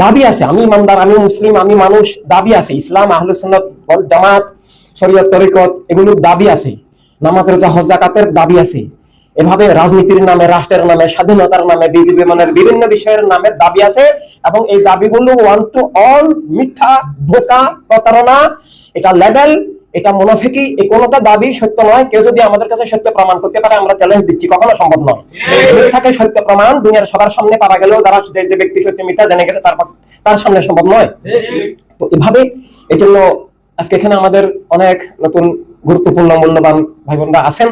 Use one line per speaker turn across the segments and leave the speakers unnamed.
দাবি আছে, আমি ইমানদার, আমি মুসলিম, আমি মানুষ, দাবি আছে। ইসলাম, আহলুস সুন্নাত ওয়াল জামাত, শরীয়ত, তরিকত, এগুলোর দাবি আছে। নামাজ, রোজা, হজ, যাকাতের দাবি আছে। এভাবে রাজনীতির নামে, রাষ্ট্রের নামে, স্বাধীনতার নামে, বিমানের বিভিন্ন বিষয়ের নামে দাবি আছে। এবং এই দাবিগুলো ওয়ান টু অল মিথ্যা, ধোঁকা, প্রতারণা, এটা লেবেল, এটা মুনাফিকি। এই কোনটা দাবি সত্য নয়। কেউ যদি আমাদের কাছে সত্য প্রমাণ করতে পারে, আমরা চ্যালেঞ্জ দিচ্ছি, কখনো সম্ভব নয়। মিথ্যাকে সত্য প্রমাণ দুনিয়ার সবার সামনে পাওয়া গেলেও যারা যে ব্যক্তি সত্য মিথ্যা জেনে গেছে তার সামনে সম্ভব নয়। তো এভাবে এই জন্য আজকে এখানে আমাদের অনেক নতুন গুরুত্বপূর্ণ মূল্যবান ভাই বোনরা আছেন।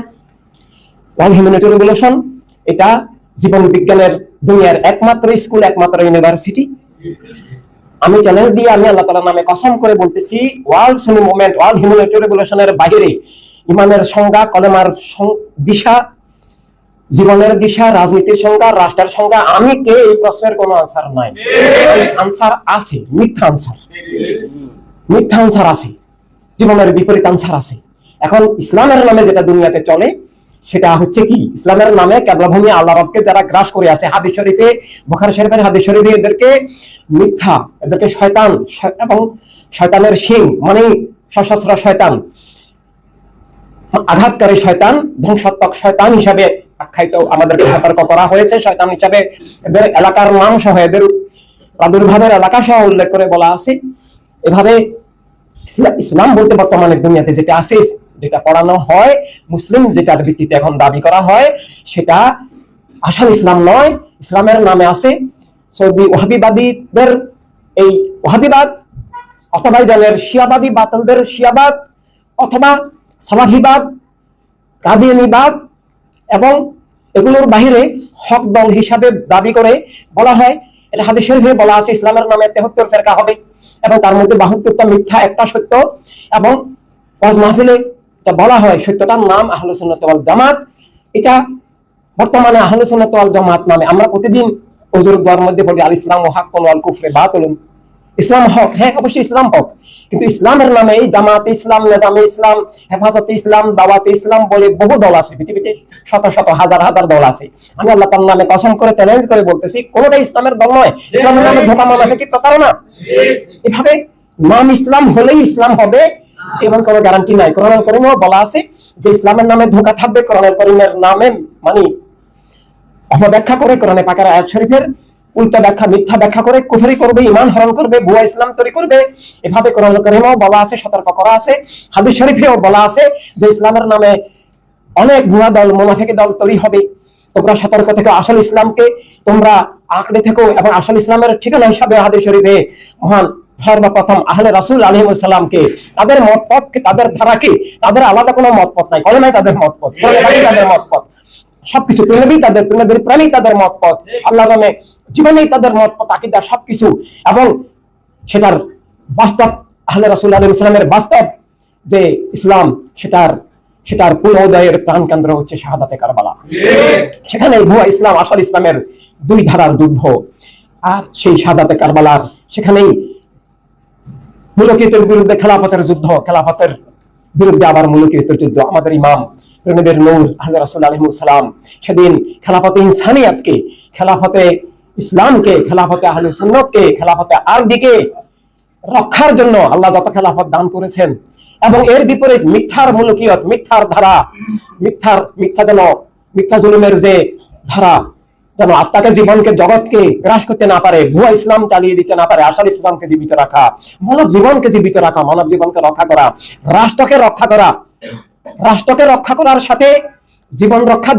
ওয়ার্ল্ড হিউম্যানিটি রেগুলেশন, এটা জীবন বিজ্ঞানের দুনিয়ার একমাত্র স্কুল, একমাত্র ইউনিভার্সিটি। আমি চ্যালেঞ্জ দিয়ে, আমি আল্লাহ তাআলার নামে কসম করে বলতেছি, ওয়ার্ল্ড সুন্নি মুভমেন্ট, ওয়ার্ল্ড হিউম্যানিটি রেগুলেশনের বাইরে ইমানের সংজ্ঞা, কলেমার দিশা, জীবনের দিশা, রাজনীতির সংজ্ঞা, রাষ্ট্রের সংজ্ঞা, আমি কে, এই প্রশ্নের কোনো আনসার নাই। আনসার আছে, মিথ্যা আনসার, মিথ্যা আনসার আছে, জীবনের বিপরীত আনসার আছে। এখন ইসলামের নামে যেটা দুনিয়াতে চলে সেটা হচ্ছে কি, ইসলামের নামে কেবলাভূমি আল্লাহ রবকে যারা গ্রাস করে আছে, হাদিস শরীফে, বুখারী শরীফের হাদিস শরীফে এদেরকে মিথ্যা, এদেরকে শয়তান এবং শয়তানের শিং, মানে সশস্ত্র শয়তান, আঘাতকারী শয়তান, ধ্বংসাত্মক শয়তান হিসাবে আখ্যায়িত আমাদেরকে সতর্ক করা হয়েছে। শয়তান হিসাবে এদের এলাকার নাম সহ, এদের প্রাদুর্ভাবের এলাকা সহ উল্লেখ করে বলা আছে। এভাবে ইসলাম বলতে বর্তমানে দুনিয়াতে যেটা আছে, যেটা পড়ানো হয়, মুসলিম যেটার ভিত্তিতে এখন দাবি করা হয়, সেটা আসল ইসলাম নয়। ইসলামের নামে আছে সৌদি ওয়াহাবিবাদীদের এই ওয়াহাবিবাদ, অথবা দলের শিয়াবাদী বাতিলদের শিয়াবাদ, অথবা সালাফিবাদ, কাদিয়ানীবাদ, এবং এগুলোর বাহিরে হক দল হিসাবে দাবি করে বলা হয়। এটা হাদিস শরীফে বলা আছে, ইসলামের নামে 73 ফেরকা হবে এবং তার মধ্যে 72টা মিথ্যা, একটা সত্য। এবং ওয়াজ মাহফিলে এটা বলা হয়, সত্যটার নাম আহলুস সুন্নাত ওয়াল জামাত। এটা বর্তমানে আহলুস সুন্নাত ওয়াল জামাত নামে আমরা প্রতিদিন ওযুর দোয়ার মধ্যে পড়ি, আল ইসলামু হাক্কুন ওয়াল কুফরু বাতিলুন। ইসলাম হক, হ্যাঁ অবশ্যই ইসলাম হক, কিন্তু ইসলামের নামে এই জামাতে ইসলাম, নিজামে ইসলাম, হেফাজতে ইসলাম, দাওয়াতে ইসলাম বলে বহু দল আছে পৃথিবীতে, শত শত হাজার হাজার দল আছে। আমি আল্লাহ তাআলার নামে কসম করে চ্যালেঞ্জ করে বলতেছি, কোনটাই ইসলামের দল নয়। ইসলামের নামে ধোঁকা, মুনাফিকি, প্রতারণা। এভাবে নাম ইসলাম হলেই ইসলাম হবে এমন কোনো গ্যারান্টি নাই। কোরআন কারীমেও বলা আছে যে ইসলামের নামে ধোঁকা থাকবে। কোরআন কারীমের নামে মানে অপব্যাখ্যা করে, কোরআনে পাকের আয়াত শরীফের উল্টা ব্যাখ্যা, মিথ্যা ব্যাখ্যা করে কুফরি করবে, ঈমান হরণ করবে, ভুয়া ইসলাম তৈরি করবে। এভাবে কোরআন কারীমেও বলা আছে, সতর্ক করা আছে। হাদিস শরীফেও বলা আছে যে ইসলামের নামে অনেক ভুয়া দল, মুনাফিক দল তৈরি হবে। তোমরা সতর্ক থেকো, আসল ইসলামকে তোমরা আঁকড়ে থেকো। এবং আসল ইসলামের ঠিকানা হিসাবে হাদিস শরীফে মহান সর্বপ্রথম আহলে রাসূল আলাইহিস সালামকে, তাদের মত পথকে, তাদের ধারাকে, তাদের আলাদা কোনো মত পথ নাই। কলেমাই তাদের মত পথ, কলেমাই তাদের মত পথ, সবকিছু প্রেমী তাদের, প্রেমের প্রেমী তাদের মত পথ, আল্লাহ নামে জীবনেই তাদের মত পথ, আকীদা, সবকিছু। এবং সেটার বাস্তব আহলে রাসূল আলাইহিস সালামের বাস্তব যে ইসলাম, সেটার পূর্ণোদয়ের প্রাণ কেন্দ্র হচ্ছে শাহাদাতে কারবালা। সেখানে ভুয়া ইসলাম, আসল ইসলামের দুই ধারার যুদ্ধ। আর সেই শাহাদাতে কারবালার সেখানেই মুলকিয়তের বিরুদ্ধে খেলাফতের যুদ্ধ, খেলাফতের বিরুদ্ধে আবার মুলকিয়তের যুদ্ধ। আমাদের ইমাম প্রেমের নূর আহলে রাসূল আলাইহিস সালাম সেদিন খেলাফতে ইনসানিয়াতকে, খেলাফতে ইসলামকে, খেলাফতে আহলে সুন্নাতকে, খেলাফতে আরদিকে রক্ষার জন্য আল্লাহ যত খেলাফত দান করেছেন, এবং এর বিপরীত মিথ্যার মুলকিয়ত, মিথ্যার ধারা, মিথ্যা জুলুমের যে ধারা যেন আত্মাকে, জীবনকে, জগৎকে গ্রাস করতে না পারে, ভুয়া ইসলাম চালিয়ে দিতে না পারে, আসল ইসলামকে জীবিত রাখা, মানব জীবনকে জীবিত রাখা, মানব জীবনকে রক্ষা করা, রাষ্ট্রকে রক্ষা করা, রাষ্ট্রকে রক্ষা করার সাথে জীবন রক্ষা